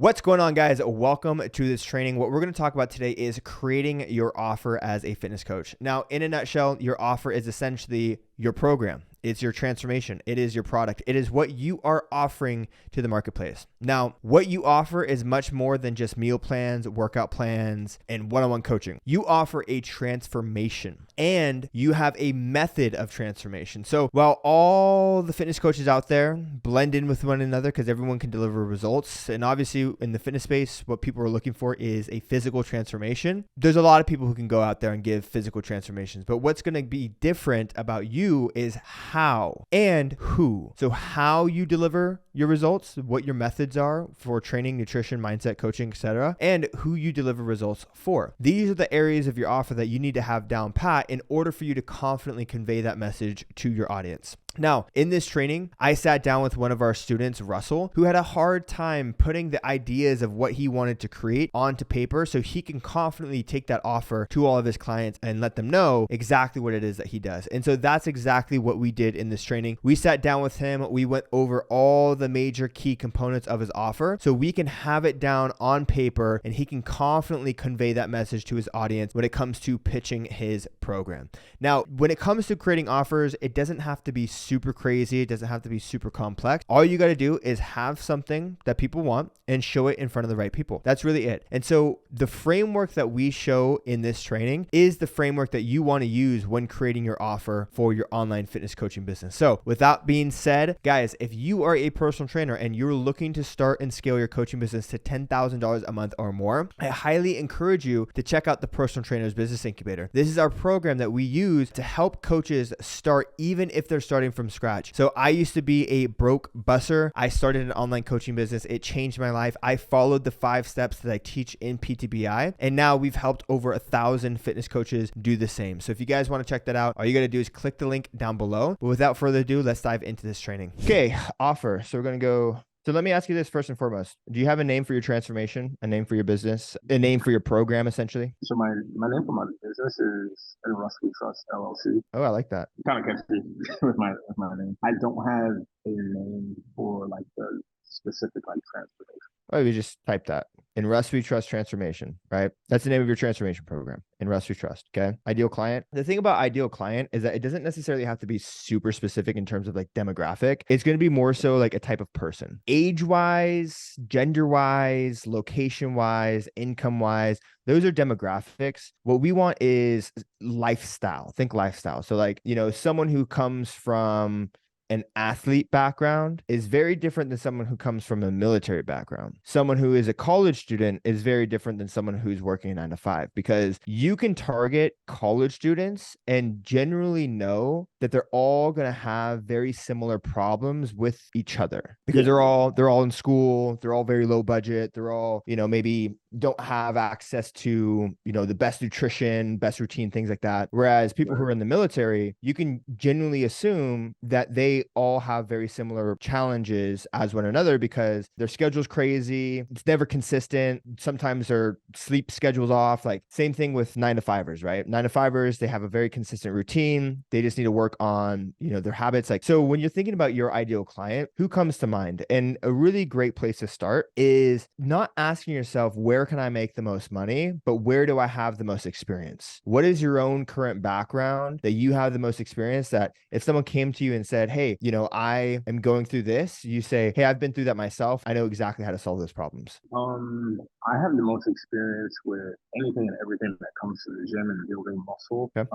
What's going on, guys? Welcome to this training. What we're going to talk about today is creating your offer as a fitness coach. Now, in a nutshell, your offer is essentially your program. It's your transformation. It is your product. It is what you are offering to the marketplace. Now, what you offer is much more than just meal plans, workout plans, and one-on-one coaching. You offer a transformation and you have a method of transformation. So while all the fitness coaches out there blend in with one another because everyone can deliver results, and obviously in the fitness space, what people are looking for is a physical transformation. There's a lot of people who can go out there and give physical transformations, but what's going to be different about you is how and who. So how you deliver your results, what your methods are for training, nutrition, mindset, coaching, etc., and who you deliver results for. These are the areas of your offer that you need to have down pat in order for you to confidently convey that message to your audience. Now, in this training, I sat down with one of our students, Russell, who had a hard time putting the ideas of what he wanted to create onto paper so he can confidently take that offer to all of his clients and let them know exactly what it is that he does. And so that's exactly what we did in this training. We sat down with him. We went over all the major key components of his offer so we can have it down on paper and he can confidently convey that message to his audience when it comes to pitching his program. Now, when it comes to creating offers, it doesn't have to be super crazy. It doesn't have to be super complex. All you got to do is have something that people want and show it in front of the right people. That's really it. And so the framework that we show in this training is the framework that you want to use when creating your offer for your online fitness coaching business. So with that being said, guys, if you are a personal trainer and you're looking to start and scale your coaching business to $10,000 a month or more, I highly encourage you to check out the Personal Trainers Business Incubator. This is our program that we use to help coaches start even if they're starting from scratch. So I used to be a broke busser. I started an online coaching business. It changed my life. I followed the 5 steps that I teach in PTBI. And now we've helped over 1,000 fitness coaches do the same. So if you guys want to check that out, all you got to do is click the link down below. But without further ado, let's dive into this training. Okay, offer. So we're going to go. So let me ask you this first and foremost. Do you have a name for your transformation, a name for your business, a name for your program, essentially? So my name for my business is Rusty Trust LLC. Oh, I like that. Kind of catchy with my name. I don't have a name for like the specific like transformation. Oh, you just type that in Rust We Trust Transformation, right? That's the name of your transformation program in Rust We Trust. Okay. Ideal client. The thing about ideal client is that it doesn't necessarily have to be super specific in terms of like demographic. It's going to be more so like a type of person, age wise, gender wise, location wise, income wise. Those are demographics. What we want is lifestyle. Think lifestyle. So like, someone who comes from an athlete background is very different than someone who comes from a military background. Someone who is a college student is very different than someone who's working a 9 to 5, because you can target college students and generally know that they're all going to have very similar problems with each other because they're all in school. They're all very low budget. They're all, maybe don't have access to, the best nutrition, best routine, things like that. Whereas people who are in the military, you can genuinely assume that they all have very similar challenges as one another because their schedule's crazy. It's never consistent. Sometimes their sleep schedule's off. Like same thing with 9 to 5ers, right? 9 to 5ers, they have a very consistent routine. They just need to work on, their habits. Like, so when you're thinking about your ideal client, who comes to mind? And a really great place to start is not asking yourself, where can I make the most money, but where do I have the most experience? What is your own current background that you have the most experience, that if someone came to you and said, hey, I am going through this, you say, hey, I've been through that myself. I know exactly how to solve those problems. I have the most experience with anything and everything that comes to the gym and building muscle. Okay.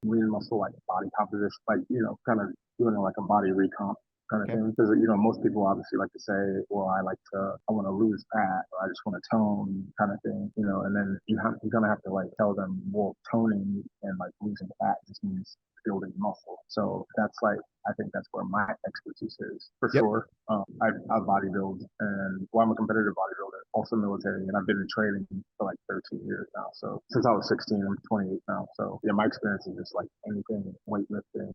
Building muscle, like body composition, like, kind of doing like a body recomp kind of Okay. thing. Because, most people obviously like to say, well, I want to lose fat, or I just want to tone kind of thing, and then you're going to have to like tell them, well, toning and like losing fat just means building muscle. So that's like, I think that's where my expertise is for sure. I bodybuild, and I'm a competitive bodybuilder, also military, and I've been in training for like 13 years now. So since I was 16, I'm 28 now. So yeah, my experience is just like anything, weightlifting,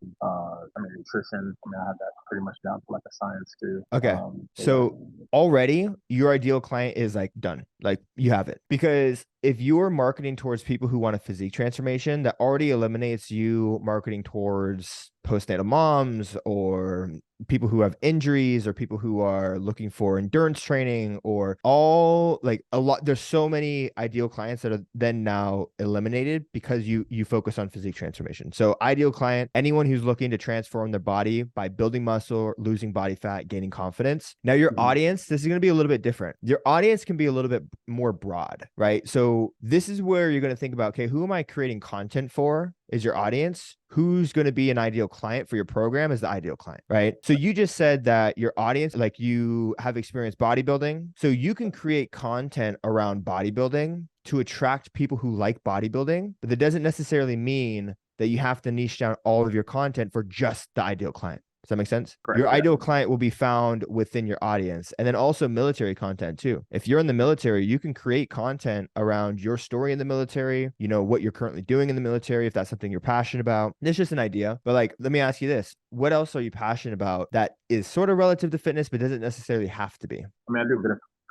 nutrition. I have that pretty much down to like a science too. Okay. So already your ideal client is like done, like you have it, because if you're marketing towards people who want a physique transformation, that already eliminates you marketing towards postnatal moms or people who have injuries or people who are looking for endurance training or all like a lot. There's so many ideal clients that are then now eliminated because you focus on physique transformation. So ideal client, anyone who's looking to transform their body by building muscle, losing body fat, gaining confidence. Now your audience, this is going to be a little bit different. Your audience can be a little bit more broad, right? So this is where you're going to think about, okay, who am I creating content for? Is your audience. Who's going to be an ideal client for your program is the ideal client, right? So you just said that your audience, like you have experienced bodybuilding. So you can create content around bodybuilding to attract people who like bodybuilding, but that doesn't necessarily mean that you have to niche down all of your content for just the ideal client. Does that make sense? Correct. Your ideal client will be found within your audience. And then also military content too. If you're in the military, you can create content around your story in the military, you know, what you're currently doing in the military, if that's something you're passionate about. It's just an idea. But like, let me ask you this. What else are you passionate about that is sort of relative to fitness, but doesn't necessarily have to be? I mean, I do a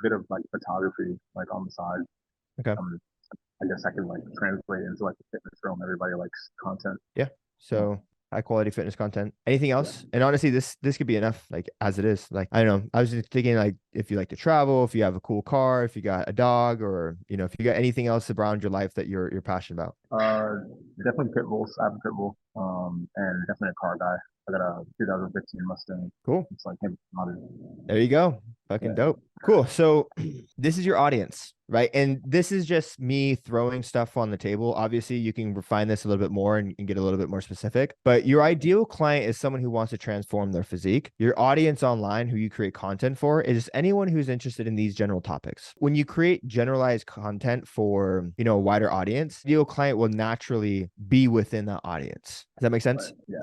bit of like photography, like on the side. Okay. I guess I can like translate into like the fitness realm. Everybody likes content. Yeah. So high quality fitness content. Anything else? And honestly, this could be enough, like as it is. Like, I don't know. I was just thinking like if you like to travel, if you have a cool car, if you got a dog, or you know, if you got anything else around your life that you're passionate about. Definitely pit bulls. I have a pit bull. And definitely a car guy. I got a 2015 Mustang. Cool. It's like him. There you go. Fucking dope. Cool. So this is your audience, right? And this is just me throwing stuff on the table. Obviously, you can refine this a little bit more and get a little bit more specific. But your ideal client is someone who wants to transform their physique. Your audience online who you create content for is anyone who's interested in these general topics. When you create generalized content for, you know, a wider audience, the ideal client will naturally be within that audience. Does that make sense? Yeah.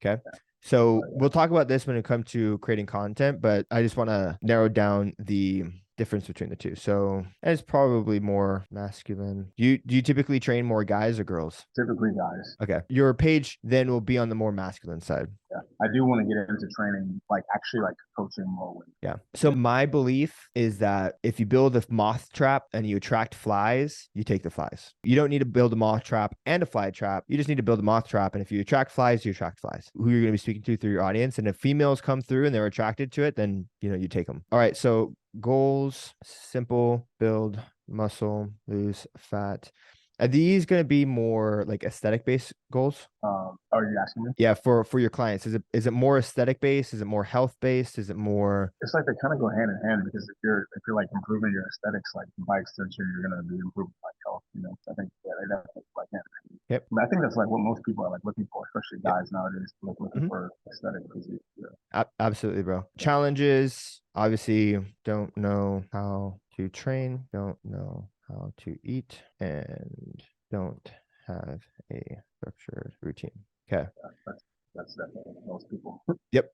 Okay. So we'll talk about this when it comes to creating content, but I just want to narrow down the difference between the two. So it's probably more masculine. Do you typically train more guys or girls? Typically guys. Okay. Your page then will be on the more masculine side. Yeah. I do want to get into training, like actually like coaching more women. Yeah. So my belief is that if you build a moth trap and you attract flies, you take the flies. You don't need to build a moth trap and a fly trap. You just need to build a moth trap. And if you attract flies, you attract flies who you're going to be speaking to through your audience. And if females come through and they're attracted to it, then, you know, you take them. All right. So goals, simple, build muscle, lose fat. Are these going to be more like aesthetic based goals? Are you asking me? Yeah, for your clients. Is it more aesthetic based? Is it more health based? Is it more? It's like they kind of go hand in hand because if you're like improving your aesthetics, like by extension, you're gonna be improving like health. You know, so I think they definitely like hand in hand. Yep. I think that's like what most people are like looking for, especially guys nowadays, like looking for aesthetic physique. Yeah. Absolutely, bro. Challenges. Obviously, don't know how to train. Don't know how to eat, and don't have a structured routine. Okay. Yeah, that's definitely most people. Yep.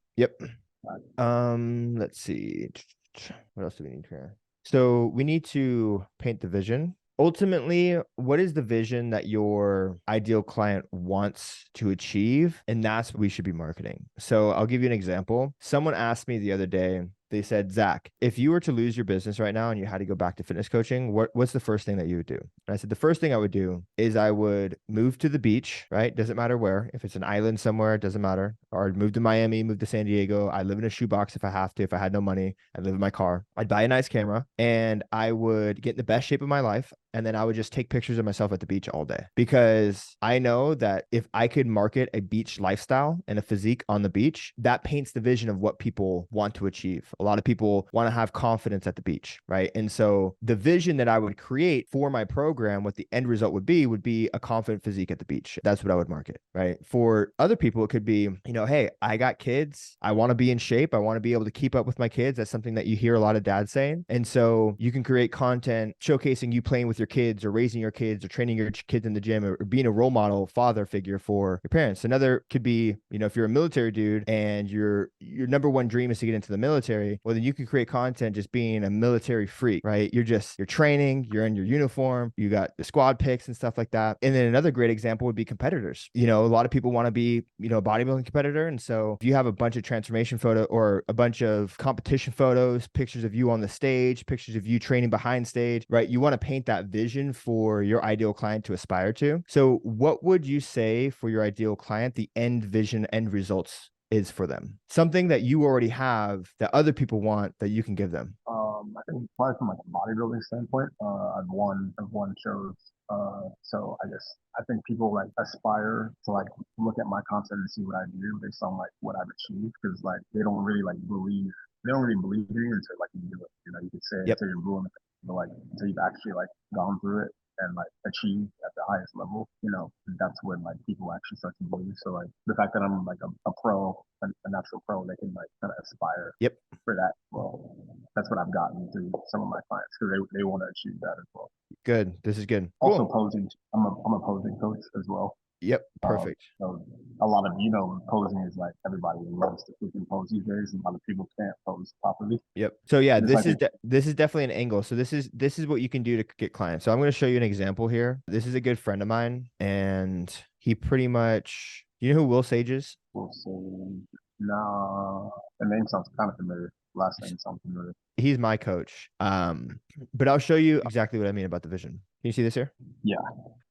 Let's see. What else do we need here? So we need to paint the vision. Ultimately, what is the vision that your ideal client wants to achieve? And that's what we should be marketing. So I'll give you an example. Someone asked me the other day, they said, Zakk, if you were to lose your business right now and you had to go back to fitness coaching, what's the first thing that you would do? And I said, the first thing I would do is I would move to the beach, right? Doesn't matter where. If it's an island somewhere, it doesn't matter. Or I'd move to Miami, move to San Diego. I live in a shoebox if I have to. If I had no money, I'd live in my car. I'd buy a nice camera and I would get in the best shape of my life. And then I would just take pictures of myself at the beach all day because I know that if I could market a beach lifestyle and a physique on the beach, that paints the vision of what people want to achieve. A lot of people want to have confidence at the beach, right? And so the vision that I would create for my program, what the end result would be a confident physique at the beach. That's what I would market, right? For other people, it could be, you know, hey, I got kids. I want to be in shape. I want to be able to keep up with my kids. That's something that you hear a lot of dads saying. And so you can create content showcasing you playing with your kids or raising your kids or training your kids in the gym or being a role model father figure for your parents. Another could be, you know, if you're a military dude and your number one dream is to get into the military, well, then you can create content just being a military freak, right? You're training, you're in your uniform, you got the squad pics and stuff like that. And then another great example would be competitors. You know, a lot of people want to be, you know, a bodybuilding competitor. And so if you have a bunch of transformation photo or a bunch of competition photos, pictures of you on the stage, pictures of you training behind stage, right? You want to paint that vision for your ideal client to aspire to. So what would you say for your ideal client, the end vision, end results is for them? Something that you already have that other people want that you can give them. I think probably from like a bodybuilding standpoint, I've won shows. So I think people like aspire to like look at my content and see what I do based on like what I've achieved because like they don't really believe in you until like you do it. You know, you could say it Yep. until you're blue in the face, but like until you've actually like gone through it and like achieved at the highest level, you know, that's when like people actually start to believe. So like the fact that I'm like a pro, a natural pro, they can like kind of aspire Yep. for that. Well, that's what I've gotten through some of my clients because they want to achieve that as well. Good. This is good. Also Cool. posing, I'm a posing coach as well. Yep. Perfect. So a lot of posing is like everybody loves to freaking pose these days, and a lot of people can't pose properly. Yep. So yeah, And it's like this is definitely an angle. So this is what you can do to get clients. So I'm going to show you an example here. This is a good friend of mine, and he pretty much, you know who Will Sage is? we'll say, nah, the name sounds kind of familiar. Last name sounds familiar. He's my coach. But I'll show you exactly what I mean about the vision. Can you see this here? Yeah.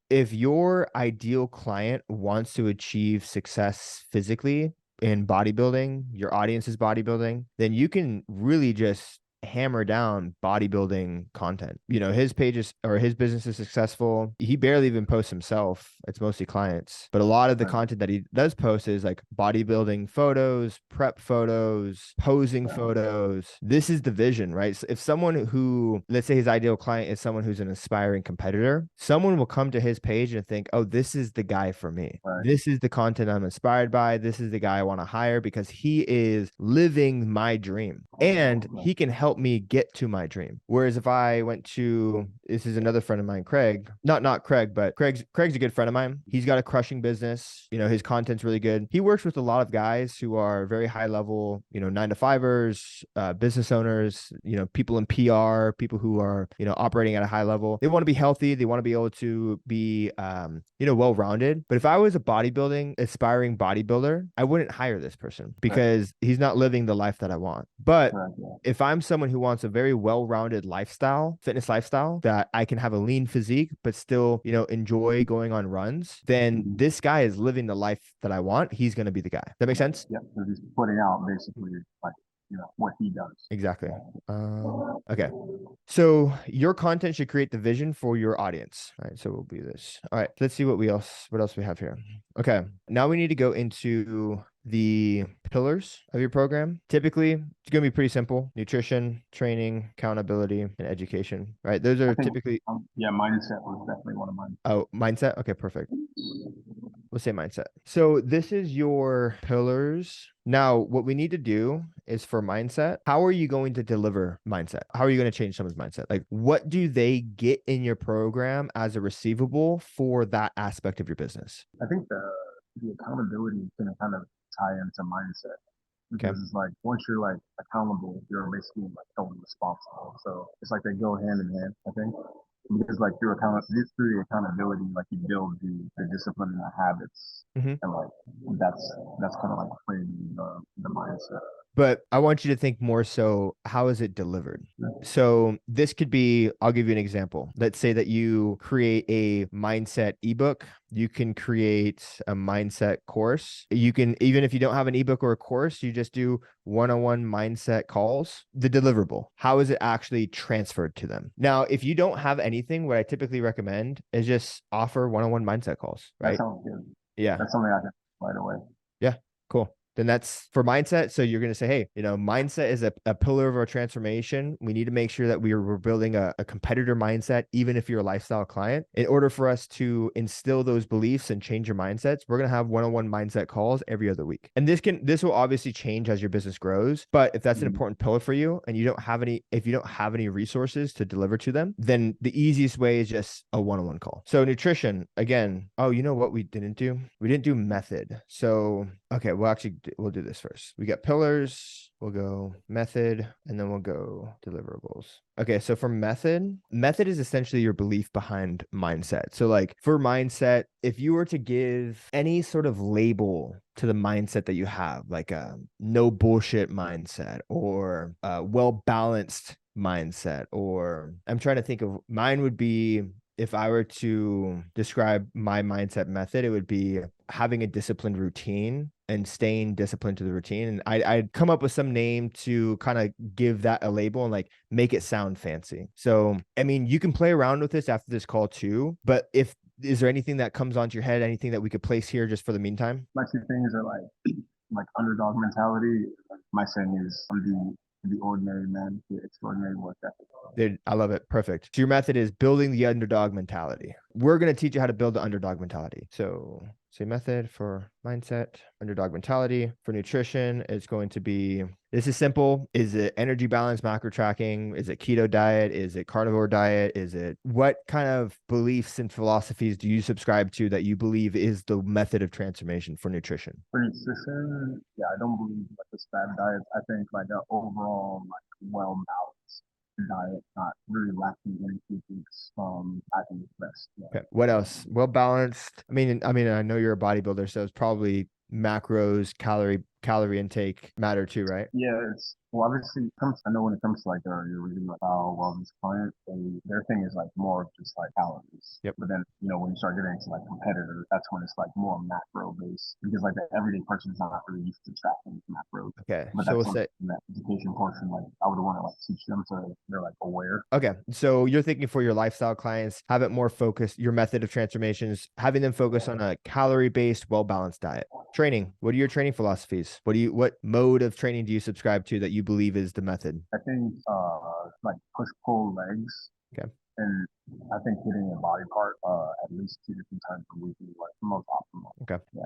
If your ideal client wants to achieve success physically in bodybuilding, your audience is bodybuilding, then you can really just hammer down bodybuilding content. You know, his pages or his business is successful. He barely even posts himself. It's mostly clients. But a lot of the content that he does post is like bodybuilding photos, prep photos, posing photos. This is the vision, right? So if someone who, let's say his ideal client is someone who's an aspiring competitor, someone will come to his page and think, oh, this is the guy for me. Right. This is the content I'm inspired by. This is the guy I want to hire because he is living my dream and he can help me get to my dream. Whereas if I went to, this is another friend of mine, Craig, not Craig, but Craig's a good friend of mine. He's got a crushing business. You know, his content's really good. He works with a lot of guys who are very high level, you know, 9-to-5ers, business owners, you know, people in PR, people who are, you know, operating at a high level. They want to be healthy. They want to be able to be, you know, well-rounded. But if I was a aspiring bodybuilder, I wouldn't hire this person because he's not living the life that I want. But if I'm someone who wants a very well-rounded lifestyle, fitness lifestyle, that I can have a lean physique, but still, you know, enjoy going on runs, then this guy is living the life that I want. He's going to be the guy. That make sense? Yeah, because he's putting out basically like, you know, what he does. Exactly. Okay. So your content should create the vision for your audience. All right. So we'll do this. All right. Let's see what else we have here. Okay. Now we need to go into the pillars of your program. Typically, it's going to be pretty simple: nutrition, training, accountability, and education. Right? Those are typically. Yeah, mindset was definitely one of mine. Oh, mindset. Okay, perfect. We'll say mindset. So this is your pillars. Now, what we need to do is for mindset, how are you going to deliver mindset? How are you going to change someone's mindset? Like, what do they get in your program as a receivable for that aspect of your business? I think the accountability is going to kind of tie into mindset because it's like once you're like accountable, you're basically like held responsible. So it's like they go hand in hand, I think. Because like through the accountability, like you build the discipline and the habits, and like that's kind of like playing the mindset. But I want you to think more so, how is it delivered? So this could be, I'll give you an example. Let's say that you create a mindset ebook. You can create a mindset course. You can, even if you don't have an ebook or a course, you just do one-on-one mindset calls. The deliverable, how is it actually transferred to them? Now, if you don't have anything, what I typically recommend is just offer one-on-one mindset calls, right? That sounds good. Yeah. That's something I can right away. Yeah, cool. Then that's for mindset. So you're going to say, hey, you know, mindset is a pillar of our transformation. We need to make sure that we're building a competitor mindset, even if you're a lifestyle client. In order for us to instill those beliefs and change your mindsets, we're going to have one-on-one mindset calls every other week. And this will obviously change as your business grows. But if that's an important pillar for you and if you don't have any resources to deliver to them, then the easiest way is just a one-on-one call. So nutrition, again, oh, you know what we didn't do? We didn't do method. So, okay, we'll do this first. We got pillars, we'll go method, and then we'll go deliverables. Okay, so for method is essentially your belief behind mindset. So like for mindset, if you were to give any sort of label to the mindset that you have, like a no bullshit mindset or a well-balanced mindset, or I'm trying to think of mine would be, if I were to describe my mindset method, it would be having a disciplined routine and staying disciplined to the routine. And I'd come up with some name to kind of give that a label and like make it sound fancy. So, I mean, you can play around with this after this call too, but if is there anything that comes onto your head, anything that we could place here just for the meantime? My two things are like underdog mentality. My saying is, I'm the ordinary man, the extraordinary work ethic. Dude, I love it. Perfect. So your method is building the underdog mentality. We're going to teach you how to build the underdog mentality. So say method for mindset, underdog mentality. For nutrition, it's going to be, this is simple. Is it energy balance, macro tracking? Is it keto diet? Is it carnivore diet? Is it, what kind of beliefs and philosophies do you subscribe to that you believe is the method of transformation for nutrition? For nutrition, yeah, I don't believe like this bad diet. I think like an overall like well balanced diet, not really lacking any foods. I think it's best. Yeah. Okay. What else? Well balanced. I mean, I know you're a bodybuilder, so it's probably macros, calorie intake matter too, right? Yeah, it's well obviously it comes I know when it comes to like your really like wellness client, their thing is like more of just like calories. Yep. But then, when you start getting into like competitors, that's when it's like more macro based because like the everyday person is not really used to tracking macros. Okay. But So that's we'll one say, in that education portion, like I would want to like teach them so they're like aware. okay. So you're thinking for your lifestyle clients, have it more focused, your method of transformations, having them focus on a calorie-based, well-balanced diet. Training. What are your training philosophies? What mode of training do you subscribe to that you believe is the method? I think like push pull legs. Okay. And I think hitting a body part at least 2 to 3 times a week is like the most optimal. Okay. Yeah.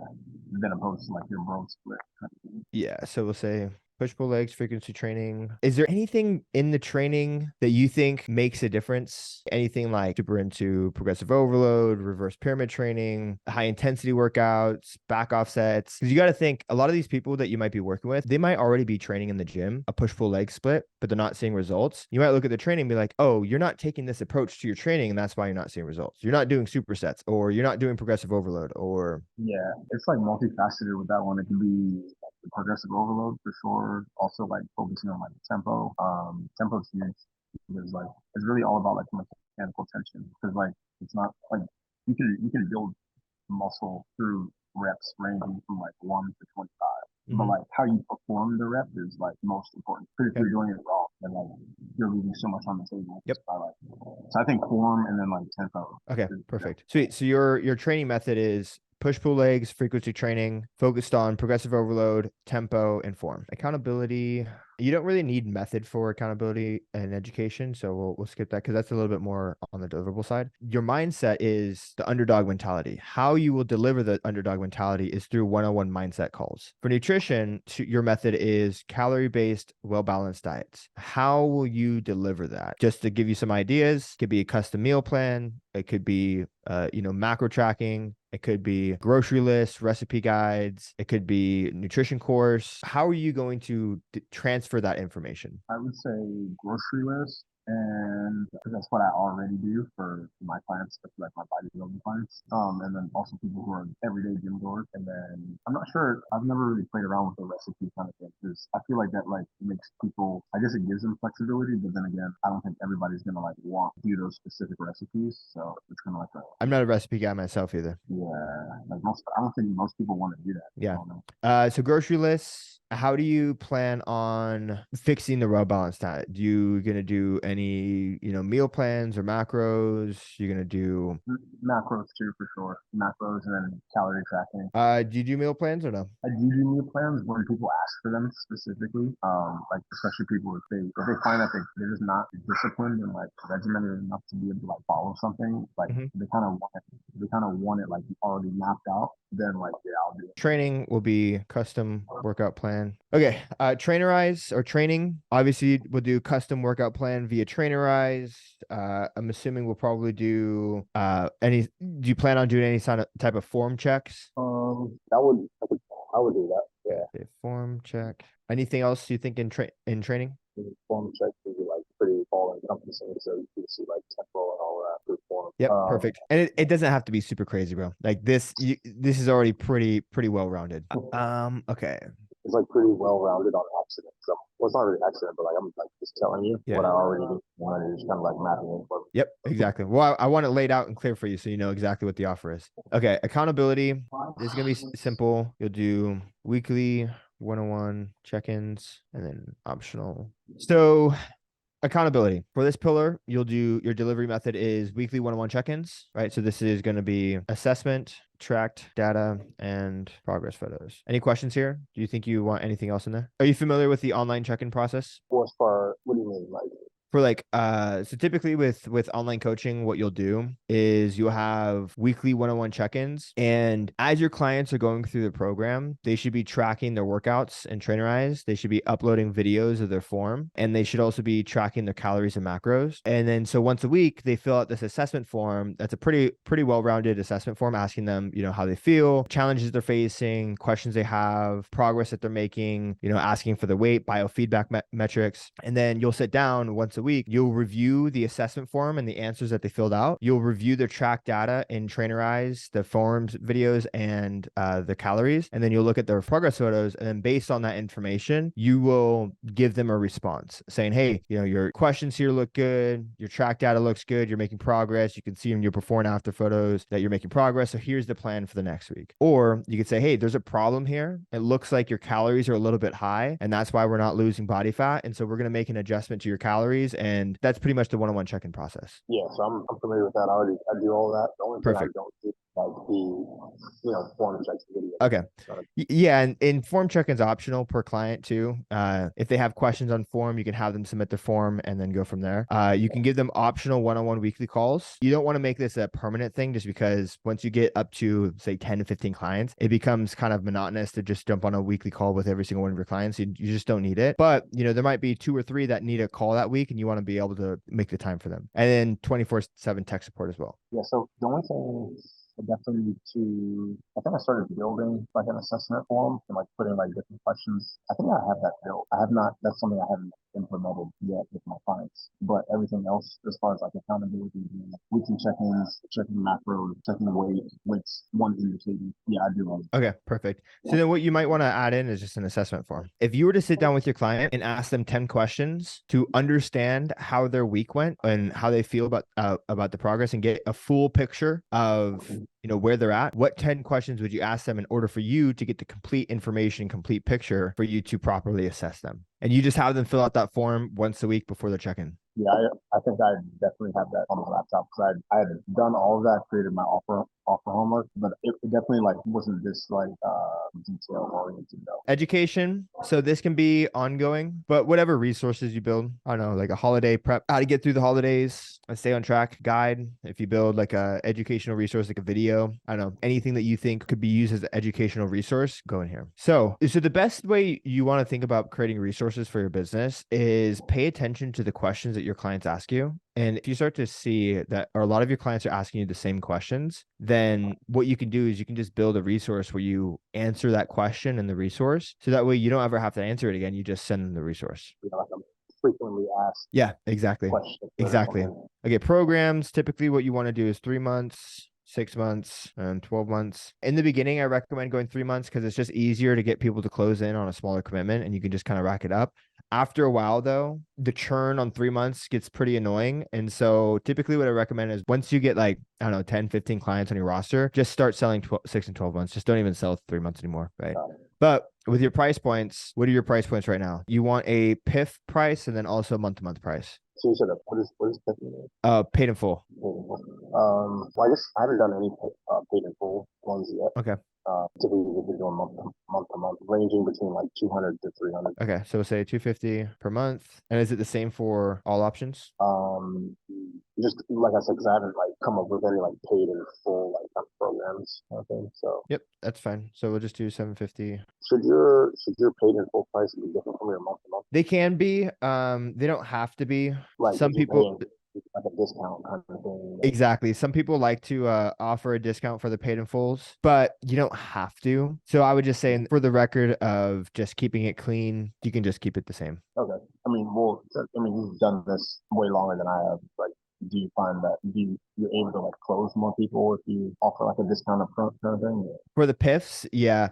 Then opposed to like your bro split kind of thing. Yeah. So we'll say push pull legs, frequency training. Is there anything in the training that you think makes a difference? Anything like super into progressive overload, reverse pyramid training, high intensity workouts, back offsets? Because you got to think a lot of these people that you might be working with, they might already be training in the gym, a push pull leg split, but they're not seeing results. You might look at the training and be like, oh, you're not taking this approach to your training, and that's why you're not seeing results. You're not doing supersets, or you're not doing progressive overload, or Yeah, it's like multifaceted with that one. It can be like the progressive overload for sure. Also like focusing on like tempo. Tempo is huge because like it's really all about like mechanical tension because like it's not like you can build muscle through reps ranging from like 1 to 25. But like how you perform the rep is like most important. Because if okay. you're doing it wrong, then like you're leaving so much on the table. Yep. So I think form and then like tempo. Okay, perfect. Sweet. So your training method is push pull legs, frequency training, focused on progressive overload, tempo, and form. Accountability. You don't really need method for accountability and education, so we'll skip that because that's a little bit more on the deliverable side. Your mindset is the underdog mentality. How you will deliver the underdog mentality is through one-on-one mindset calls. For nutrition, your method is calorie-based, well-balanced diets. How will you deliver that? Just to give you some ideas, it could be a custom meal plan. It could be, macro tracking. It could be grocery lists, recipe guides. It could be nutrition course. How are you going to transfer that information? I would say grocery list, and because that's what I already do for my clients, especially like my bodybuilding clients. And then also people who are everyday gym goers. And then I'm not sure. I've never really played around with the recipe kind of thing because I feel like that like makes people. I guess it gives them flexibility, but then again, I don't think everybody's gonna like want to do those specific recipes. So it's kind of like I'm not a recipe guy myself either. like most. I don't think most people want to do that. Yeah. So grocery lists. How do you plan on fixing the well balanced diet? Do you gonna do any, meal plans or macros? You're gonna do macros too for sure. Macros and then calorie tracking. Do you do meal plans or no? I do meal plans when people ask for them specifically. Like especially people if they find that they're just not disciplined and like regimented enough to be able to like follow something, like they kind of want it like already mapped out. Then like yeah, I'll do it. Training will be custom workout plan. Okay. Trainerize or training. Obviously, we'll do custom workout plan via Trainerize. I'm assuming we'll probably do do you plan on doing any type of form checks? I would do that. Yeah. Okay, form check. Anything else you think in training? Form checks would be like pretty all encompassing, so you can see like tempo and all that through form. Yep, perfect. And it doesn't have to be super crazy, bro. Like this is already pretty well rounded. Okay. it's like pretty well rounded on accident. So, well, it's not really accident, but like I'm like just telling you Yeah. what I already do, and you're just kind of like mapping it for me. Yep, exactly. Well, I want it laid out and clear for you so you know exactly what the offer is. Okay, accountability. This is gonna be simple. You'll do weekly one-on-one check-ins and then optional. So accountability for this pillar, you'll do your delivery method is weekly one-on-one check-ins, right? So this is going to be assessment, tracked data, and progress photos. Any questions here? Do you think you want anything else in there? Are you familiar with the online check-in process? Well, as far, what do you mean, like? For like so typically with online coaching, what you'll do is you'll have weekly one-on-one check-ins, and as your clients are going through the program, they should be tracking their workouts and Trainerize. They should be uploading videos of their form, and they should also be tracking their calories and macros. And then so once a week they fill out this assessment form. That's a pretty well-rounded assessment form, asking them, you know, how they feel, challenges they're facing, questions they have, progress that they're making, you know, asking for the weight, biofeedback metrics. And then you'll sit down once a week, you'll review the assessment form and the answers that they filled out. You'll review their track data in Trainerize, the forms videos, and the calories. And then you'll look at their progress photos. And then based on that information, you will give them a response saying, hey, you know, your questions here look good. Your track data looks good. You're making progress. You can see in your before and after photos that you're making progress. So here's the plan for the next week. Or you could say, hey, there's a problem here. It looks like your calories are a little bit high, and that's why we're not losing body fat. And so we're going to make an adjustment to your calories. And that's pretty much the one-on-one check-in process. Yeah, so I'm familiar with that already. I do all that. The only thing I don't do like the form checks video. Okay. Yeah, and form check-in's optional per client too. If they have questions on form, you can have them submit the form and then go from there. You can give them optional one-on-one weekly calls. You don't want to make this a permanent thing, just because once you get up to say 10 to 15 clients, it becomes kind of monotonous to just jump on a weekly call with every single one of your clients. You just don't need it. But you know, there might be 2 or 3 that need a call that week, and you want to be able to make the time for them. And then 24/7 tech support as well. Yeah, so the only thing I definitely need to, I think I started building like an assessment form and like putting like different questions. I think I have that built. I have not, that's something I haven't implemented yet with my clients. But everything else, as far as like accountability, weekly check-ins, checking macros, checking weights, one indicator. Yeah, I do all that. Okay, perfect. So then what you might want to add in is just an assessment form. If you were to sit down with your client and ask them 10 questions to understand how their week went and how they feel about the progress, and get a full picture of, you know, where they're at, what 10 questions would you ask them in order for you to get the complete information, complete picture for you to properly assess them? And you just have them fill out that form once a week before their check-in. Yeah, I think I definitely have that on my laptop, because I had done all of that, created my offer homework, but it definitely like wasn't this like detail oriented though. Education. So this can be ongoing, but whatever resources you build, I don't know, like a holiday prep, how to get through the holidays, a stay on track guide. If you build like a educational resource, like a video, I don't know, anything that you think could be used as an educational resource, go in here. So the best way you want to think about creating resources for your business is pay attention to the questions that your clients ask you. And if you start to see that, or a lot of your clients are asking you the same questions, then what you can do is you can just build a resource where you answer that question in the resource. So that way you don't ever have to answer it again. You just send them the resource. Like I'm frequently asked. Yeah, exactly. Exactly. Okay. Programs, typically what you want to do is 3 months, 6 months, and 12 months. In the beginning, I recommend going 3 months because it's just easier to get people to close in on a smaller commitment, and you can just kind of rack it up. After a while, though, the churn on 3 months gets pretty annoying. And so typically what I recommend is once you get like, I don't know, 10, 15 clients on your roster, just start selling 6 and 12 months. Just don't even sell 3 months anymore, right? But with your price points, what are your price points right now? You want a PIF price and then also month-to-month price. So you said what is PIF mean? Paid in full. Well, I guess I haven't done any paid in full ones yet. Okay. Typically we've been doing month to month, ranging between like 200 to 300. Okay, so say 250 per month. And is it the same for all options? Just like I said, because I haven't like come up with any like paid in full like kind of programs kind of thing. So yep, that's fine. So we'll just do 750. Should your paid in full price be different from your month to month? They can be. They don't have to be. Like some people like a discount kind of thing. Exactly. Some people like to offer a discount for the paid in fulls, but you don't have to. So I would just say, for the record of just keeping it clean, you can just keep it the same. Okay. I mean, you've done this way longer than I have. Like, do you find that you're able to like close more people if you offer like a discount up front kind of thing? For the PIFs, yeah.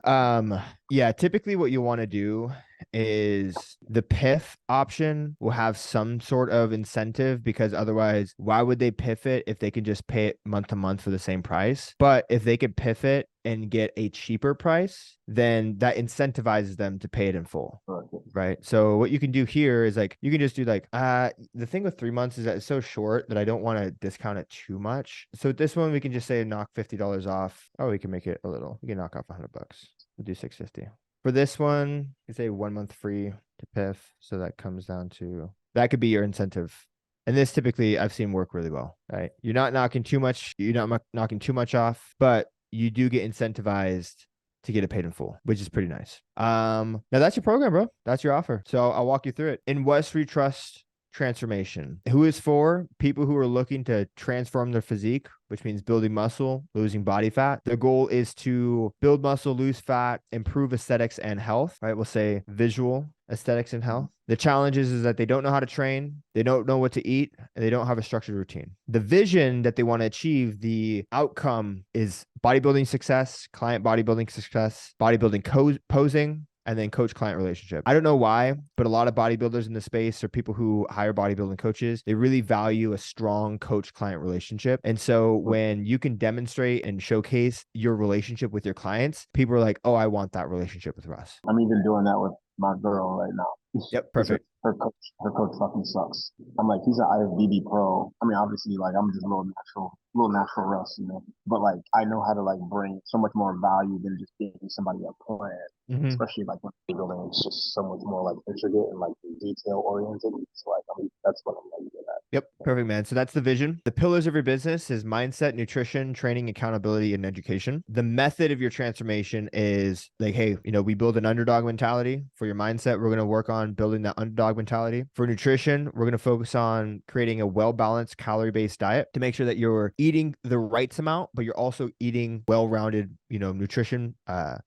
Yeah, typically what you want to do is the PIF option will have some sort of incentive, because otherwise, why would they PIF it if they can just pay it month to month for the same price? But if they could PIF it and get a cheaper price, then that incentivizes them to pay it in full. Okay. Right. So what you can do here is like, you can just do like, the thing with 3 months is that it's so short that I don't want to discount it too much. So with this one, we can just say knock $50 off. Oh, we can make it a little, we can knock off $100. We'll do 650. For this one, you say 1 month free to PIF. So that comes down to, that could be your incentive. And this typically I've seen work really well, right? You're not knocking too much. You're not knocking too much off, but you do get incentivized to get it paid in full, which is pretty nice. Now that's your program, bro. That's your offer. So I'll walk you through it. In West Street Trust Transformation, who is for people who are looking to transform their physique, which means building muscle, losing body fat. Their goal is to build muscle, lose fat, improve aesthetics and health, right? We'll say visual aesthetics and health. The challenge is that they don't know how to train, they don't know what to eat, and they don't have a structured routine. The vision that they want to achieve, the outcome is bodybuilding success, client bodybuilding success, bodybuilding posing, and then coach-client relationship. I don't know why, but a lot of bodybuilders in the space or people who hire bodybuilding coaches, they really value a strong coach-client relationship. And so when you can demonstrate and showcase your relationship with your clients, people are like, oh, I want that relationship with Russ. I'm even doing that with my girl right now. Yep, perfect. Her coach fucking sucks. I'm like, he's an IFBB pro. I mean, obviously, like, I'm just a little natural Russ, you know. But like, I know how to like bring so much more value than just giving somebody a plan. Especially like when you're building, it's just so much more like intricate and like detail oriented. So like, I mean, that's what I'm like good at. Yep, perfect, man. So that's the vision. The pillars of your business is mindset, nutrition, training, accountability, and education. The method of your transformation is like, hey, you know, we build an underdog mentality. For your mindset, we're going to work on building that underdog mentality. For nutrition, we're going to focus on creating a well-balanced calorie-based diet to make sure that you're eating the right amount, but you're also eating well-rounded, you know, nutrition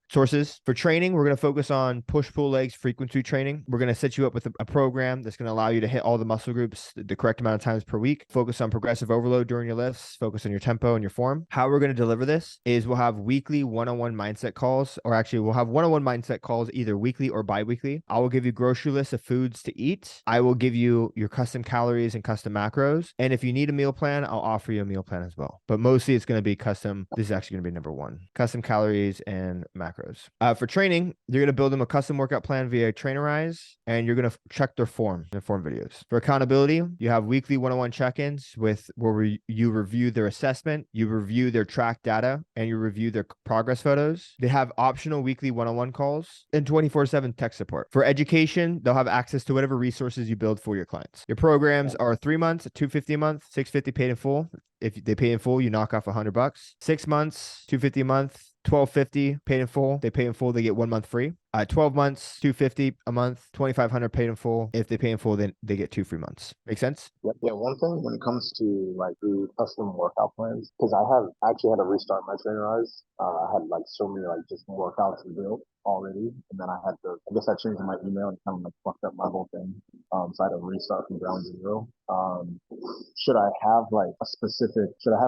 sources. For training, we're going to focus on push-pull legs frequency training. We're going to set you up with a program that's going to allow you to hit all the muscle groups the correct amount of times per week. Focus on progressive overload during your lifts. Focus on your tempo and your form. How we're going to deliver this is we'll have weekly one-on-one mindset calls, or actually we'll have one-on-one mindset calls either weekly or bi-weekly. I will give you grocery lists of foods to eat. I will give you your custom calories and custom macros. And if you need a meal plan, I'll offer you a meal plan as well. But mostly it's going to be custom. This is actually going to be number one, custom calories and macros. For training, you're going to build them a custom workout plan via Trainerize, and you're going to check their form videos. For accountability, you have weekly one-on-one check-ins where you review their assessment, you review their track data, and you review their progress photos. They have optional weekly one-on-one calls and 24/7 tech support. For education, they'll have access to whatever resources you build for your clients. Your programs are 3 months, $250 a month, $650 paid in full. If they pay in full, you knock off $100. 6 months, $250 a month. $1,250 paid in full. They pay in full, they get 1 month free. 12 months, $250 a month, $2,500 paid in full. If they pay in full, then they get 2 free months. Make sense? Yeah, one thing when it comes to like the custom workout plans, because I actually had to restart my Trainerize. I had like so many like just workouts built already, and then I changed my email and kind of like fucked up my whole thing. So I had to restart from ground zero. Should I have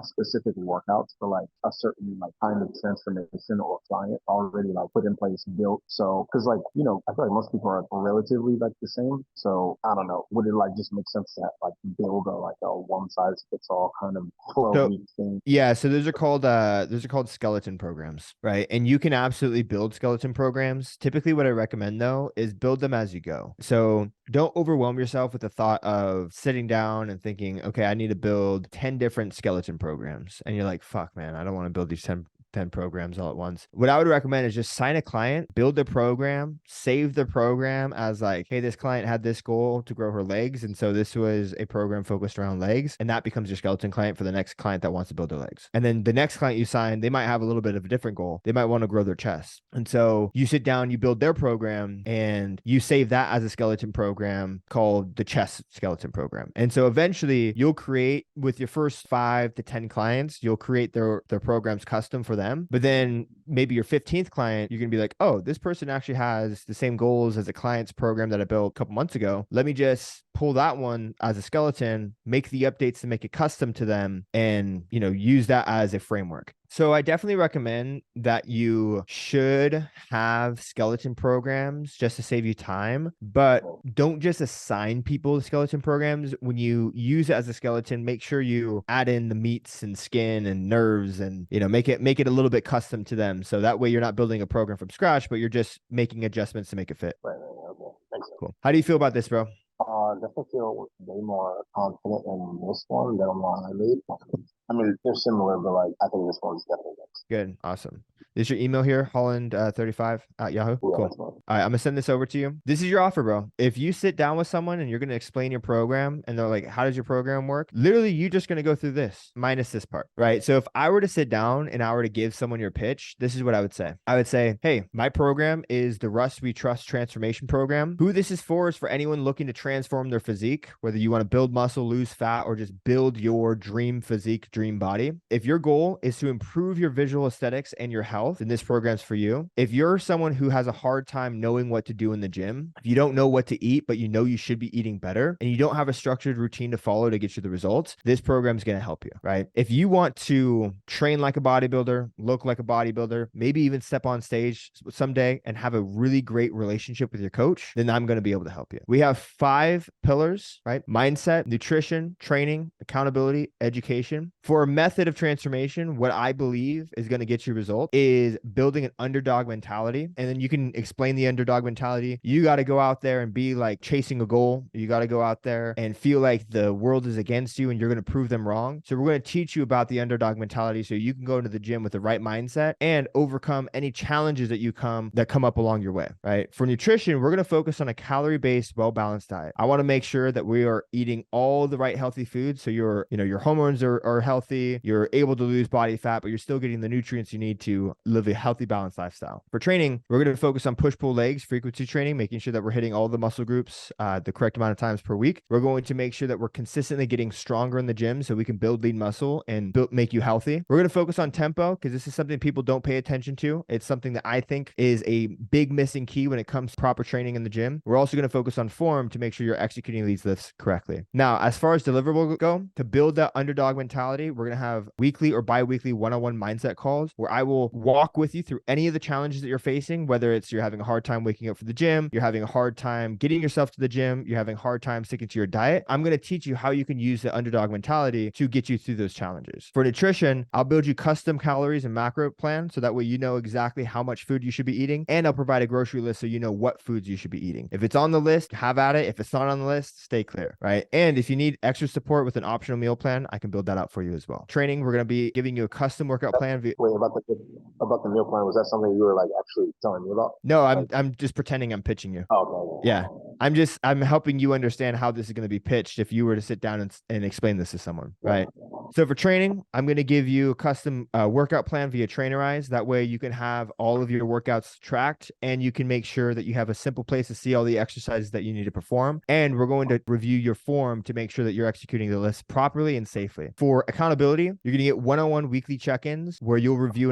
specific workouts for like a certain like kind of transformation or client already like put in place, built? So, cause like, you know, I feel like most people are relatively like the same. So I don't know, would it like just make sense to like build a one size fits all kind of 12-week thing? Yeah. So those are called skeleton programs, right? And you can absolutely build skeleton programs. Typically what I recommend though is build them as you go. So don't overwhelm yourself with the thought of sitting down and thinking, okay, I need to build 10 different skeleton programs. And you're like, fuck, man, I don't want to build these 10 programs all at once. What I would recommend is just sign a client, build the program, save the program as like, hey, this client had this goal to grow her legs. And so this was a program focused around legs. And that becomes your skeleton client for the next client that wants to build their legs. And then the next client you sign, they might have a little bit of a different goal. They might want to grow their chest. And so you sit down, you build their program, and you save that as a skeleton program called the chest skeleton program. And so eventually you'll create with your first 5 to 10 clients, you'll create their programs custom for them. But then maybe your 15th client, you're going to be like, oh, this person actually has the same goals as a client's program that I built a couple months ago. Let me just pull that one as a skeleton, make the updates to make it custom to them, and, you know, use that as a framework. So I definitely recommend that you should have skeleton programs just to save you time, but don't just assign people to skeleton programs. When you use it as a skeleton, make sure you add in the meats and skin and nerves and, you know, make it a little bit custom to them. So that way you're not building a program from scratch, but you're just making adjustments to make it fit. Right. Okay. Thanks. Cool. How do you feel about this, bro? Definitely feel way more confident in this one than one I made. I mean, they're similar, but like I think this one's definitely next. Good. Awesome. Is your email here, Holland35 at Yahoo? Yeah, Cool. All right, I'm gonna send this over to you. This is your offer, bro. If you sit down with someone and you're gonna explain your program and they're like, how does your program work? Literally, you're just gonna go through this minus this part, right? So if I were to sit down and I were to give someone your pitch, this is what I would say. I would say, hey, my program is the Rust We Trust Transformation Program. Who this is for anyone looking to transform their physique, whether you want to build muscle, lose fat, or just build your dream physique, dream body. If your goal is to improve your visual aesthetics and your health, then this program's for you. If you're someone who has a hard time knowing what to do in the gym, if you don't know what to eat, but you know you should be eating better, and you don't have a structured routine to follow to get you the results, this program is going to help you, right? If you want to train like a bodybuilder, look like a bodybuilder, maybe even step on stage someday and have a really great relationship with your coach, then I'm going to be able to help you. We have 5 pillars, right? Mindset, nutrition, training, accountability, education. For a method of transformation, what I believe is going to get you results is building an underdog mentality. And then you can explain the underdog mentality. You got to go out there and be like chasing a goal. You got to go out there and feel like the world is against you and you're going to prove them wrong. So we're going to teach you about the underdog mentality so you can go into the gym with the right mindset and overcome any challenges that come up along your way, right? For nutrition, we're going to focus on a calorie-based, well-balanced diet. I want to make sure that we are eating all the right healthy foods. So your hormones are healthy. You're able to lose body fat, but you're still getting the nutrients you need to live a healthy, balanced lifestyle. For training, we're going to focus on push-pull legs, frequency training, making sure that we're hitting all the muscle groups the correct amount of times per week. We're going to make sure that we're consistently getting stronger in the gym so we can build lean muscle and make you healthy. We're going to focus on tempo because this is something people don't pay attention to. It's something that I think is a big missing key when it comes to proper training in the gym. We're also going to focus on form to make sure you're executing these lifts correctly. Now, as far as deliverables go, to build that underdog mentality, we're going to have weekly or bi-weekly one-on-one mindset calls where I will walk with you through any of the challenges that you're facing, whether it's you're having a hard time waking up for the gym, you're having a hard time getting yourself to the gym, you're having a hard time sticking to your diet. I'm going to teach you how you can use the underdog mentality to get you through those challenges. For nutrition, I'll build you custom calories and macro plan so that way you know exactly how much food you should be eating, and I'll provide a grocery list so you know what foods you should be eating. If it's on the list, have at it. If it's not on the list, stay clear, right? And if you need extra support with an optional meal plan, I can build that out for you as well. Training, we're going to be giving you a custom workout plan. Wait, about the meal plan, was that something you were like actually telling me about? No, I'm just pretending I'm pitching you. Oh, okay. Yeah. I'm helping you understand how this is going to be pitched if you were to sit down and explain this to someone, right? So for training, I'm going to give you a custom workout plan via Trainerize. That way you can have all of your workouts tracked and you can make sure that you have a simple place to see all the exercises that you need to perform. And we're going to review your form to make sure that you're executing the list properly and safely. For accountability, you're going to get one-on-one weekly check-ins where you'll review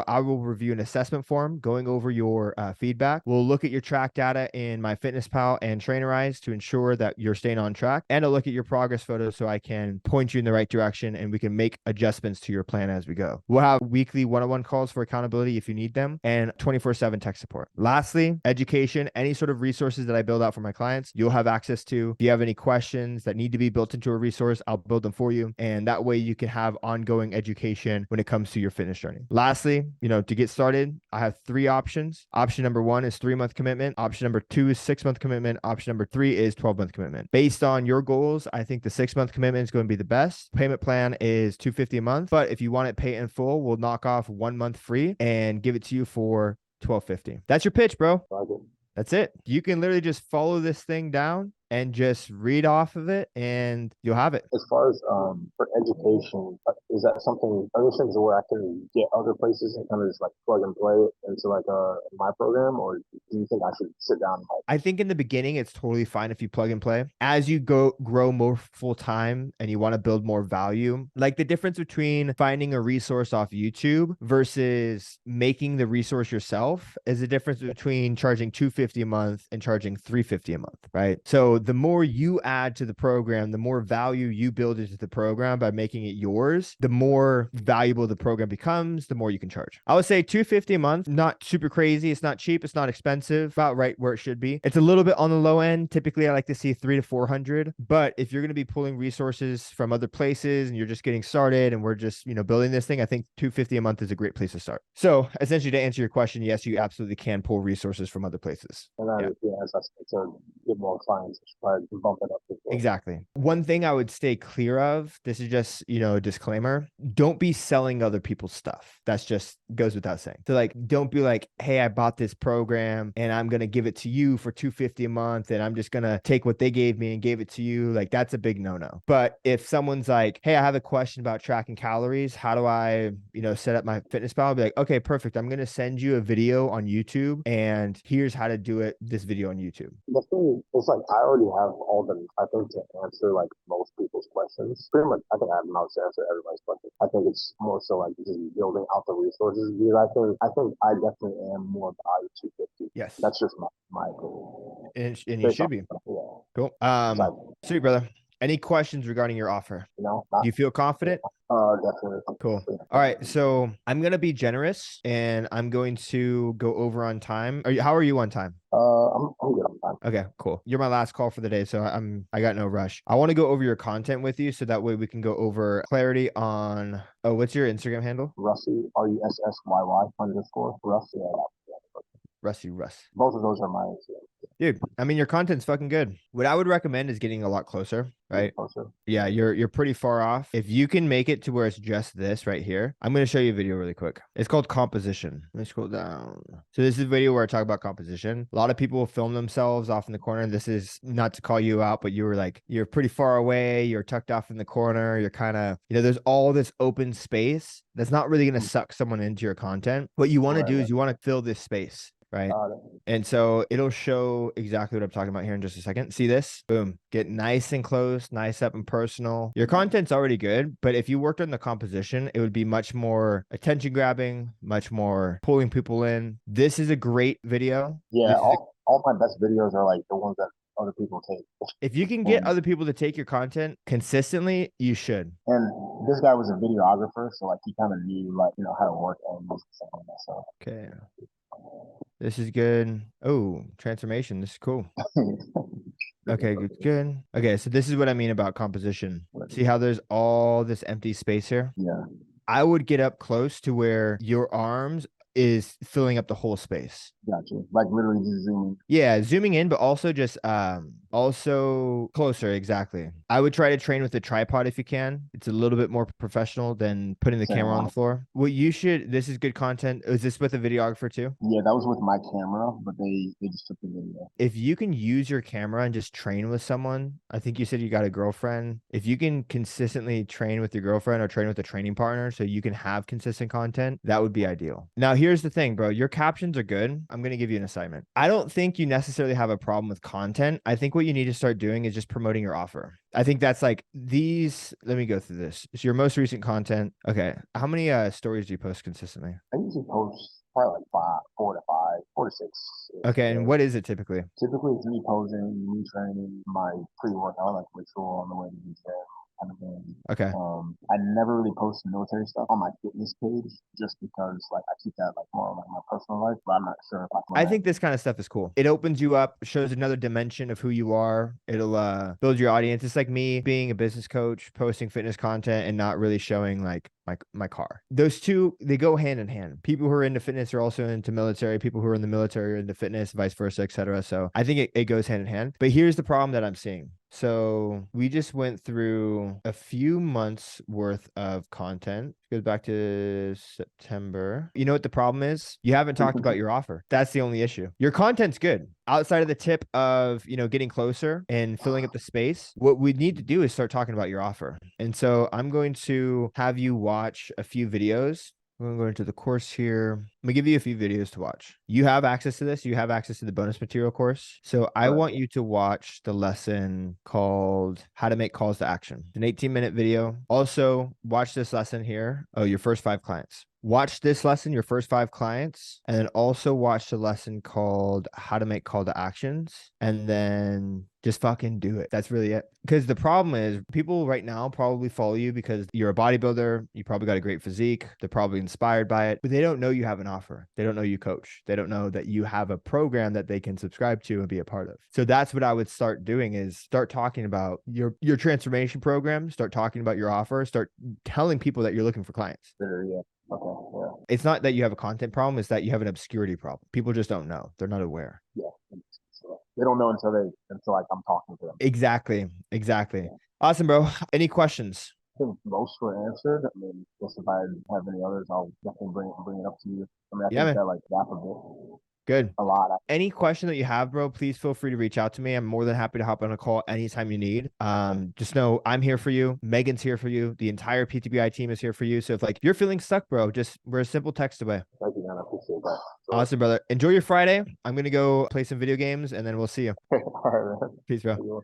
I will review an assessment form going over your feedback. We'll look at your track data in MyFitnessPal and Trainerize to ensure that you're staying on track. And I'll look at your progress photos so I can point you in the right direction and we can make adjustments to your plan as we go. We'll have weekly one-on-one calls for accountability if you need them and 24/7 tech support. Lastly, education, any sort of resources that I build out for my clients, you'll have access to. If you have any questions that need to be built into a resource, I'll build them for you. And that way you can have ongoing education when it comes to your fitness journey. Lastly, to get started, I have 3 options. Option number 1 is 3-month commitment. Option number 2 is 6-month commitment. Option number 3 is 12-month commitment. Based on your goals, I think the 6-month commitment is going to be the best. Payment plan is $250 a month, but if you want it pay in full, we'll knock off 1 month free and give it to you for $12.50. That's your pitch, bro. That's it. You can literally just follow this thing down and just read off of it and you'll have it. As far as for education, is that something, are those things where I can get other places and kind of just like plug and play it into like my program, or do you think I should sit down and like, I think in the beginning, it's totally fine if you plug and play. As you grow more full time and you want to build more value, like the difference between finding a resource off YouTube versus making the resource yourself is the difference between charging $250 a month and charging $350 a month, right? So the more you add to the program, the more value you build into the program by making it yours, the more valuable the program becomes, the more you can charge. I would say $250 a month, not super crazy. It's not cheap. It's not expensive, about right where it should be. It's a little bit on the low end. Typically, I like to see 300 to 400. But if you're going to be pulling resources from other places and you're just getting started and we're just, building this thing, I think $250 a month is a great place to start. So essentially, to answer your question, yes, you absolutely can pull resources from other places. and then as I say, to get more clients, try to bump it up. Exactly. One thing I would stay clear of, this is just, a disclaimer, don't be selling other people's stuff. That's just goes without saying. So like, don't be like, hey, I bought this program and I'm going to give it to you for $250 a month. And I'm just going to take what they gave me and gave it to you. Like that's a big no-no. But if someone's like, hey, I have a question about tracking calories. How do I, set up my fitness pal? I'll be like, okay, perfect. I'm going to send you a video on YouTube and here's how to do it. This video on YouTube. The thing is, like, I already have all the, I think, to answer like most people's questions. Pretty much, I think I have enough to answer everybody's questions. I think it's more so like just building out the resources, because I think I definitely am more value 250. Yes. That's just my opinion. And you should be. Yeah. Cool. Sweet, brother. Any questions regarding your offer? Do you feel confident? Definitely. Cool. All right. So I'm going to be generous and I'm going to go over on time. How are you on time? I'm good on time. Okay, cool. You're my last call for the day, so I got no rush. I want to go over your content with you so that way we can go over clarity on, what's your Instagram handle? Russie, RUSSYY _ Russie. Russie Russ. Both of those are my Instagram. Dude, I mean, your content's fucking good. What I would recommend is getting a lot closer, right? Closer. Yeah, you're pretty far off. If you can make it to where it's just this right here, I'm going to show you a video really quick. It's called composition. Let me scroll down. So this is a video where I talk about composition. A lot of people film themselves off in the corner. This is not to call you out, but you were like, you're pretty far away. You're tucked off in the corner. You're kind of, there's all this open space that's not really going to suck someone into your content. What you want to do is you want to fill this space. Right. And so it'll show exactly what I'm talking about here in just a second. See this? Boom. Get nice and close, nice up and personal. Your content's already good, but if you worked on the composition, it would be much more attention grabbing, much more pulling people in. This is a great video. Yeah. All my best videos are like the ones that other people take. If you can get other people to take your content consistently, you should. And this guy was a videographer, so like he kind of knew like, how to work angles and stuff like that. So okay. This is good. Oh, transformation. This is cool. Okay, good. Okay, so this is what I mean about composition. See how there's all this empty space here? Yeah. I would get up close to where your arms is filling up the whole space. Gotcha. Like literally just zooming. Yeah, zooming in, but also just also closer. Exactly. I would try to train with a tripod if you can. It's a little bit more professional than putting the camera on the floor. What you should, this is good content. Is this with a videographer too? Yeah, that was with my camera, but they just took the video. If you can use your camera and just train with someone, I think you said you got a girlfriend. If you can consistently train with your girlfriend or train with a training partner so you can have consistent content, that would be ideal. Now, here's the thing, bro. Your captions are good. I'm going to give you an assignment. I don't think you necessarily have a problem with content. I think what you need to start doing is just promoting your offer. I think that's like these. Let me go through this. It's your most recent content. Okay. How many stories do you post consistently? I usually post probably like 4 to 5, 4 to 6. Okay. And what is it typically? Typically it's me posing, me training, my pre-workout like ritual on the way to the gym. Kind of thing. Okay. I never really post military stuff on my fitness page just because like I keep that like more like my personal life, but I'm not sure if I think this kind of stuff is cool. It opens you up, shows another dimension of who you are. It'll build your audience. It's like me being a business coach, posting fitness content and not really showing like my car. Those two, they go hand in hand. People who are into fitness are also into military. People who are in the military are into fitness, vice versa, etc. So I think it goes hand in hand. But here's the problem that I'm seeing. So we just went through a few months worth of content. Goes back to September. You know what the problem is? You haven't talked about your offer. That's the only issue. Your content's good. Outside of the tip of, getting closer and filling up the space, what we need to do is start talking about your offer. And so I'm going to have you watch a few videos. We're going to go into the course here. I'm going to give you a few videos to watch. You have access to this. You have access to the bonus material course. So I want you to watch the lesson called How to Make Calls to Action. It's an 18-minute video. Also, watch this lesson here. Oh, your first 5 clients. Watch this lesson, your first 5 clients, and then also watch the lesson called How to Make Call to Actions, and then just fucking do it. That's really it. Because the problem is people right now probably follow you because you're a bodybuilder. You probably got a great physique. They're probably inspired by it, but they don't know you have an offer. They don't know you coach. They don't know that you have a program that they can subscribe to and be a part of. So that's what I would start doing is start talking about your transformation program, start talking about your offer, start telling people that you're looking for clients. Sure, yeah. Okay, yeah. It's not that you have a content problem, it's that you have an obscurity problem. People just don't know. They're not aware. Yeah. So they don't know until like I'm talking to them. Exactly. Yeah. Awesome, bro. Any questions? I think most were answered. I mean, just if I have any others, I'll definitely bring it up to you. I mean, I think that like that a bit. Good. A lot. Any question that you have, bro, please feel free to reach out to me. I'm more than happy to hop on a call anytime you need. Just know I'm here for you. Megan's here for you. The entire PTBI team is here for you. So if like you're feeling stuck, bro, we're a simple text away. Thank you, man. I appreciate that. Awesome, brother. Enjoy your Friday. I'm going to go play some video games and then we'll see you. All right, man. Peace, bro.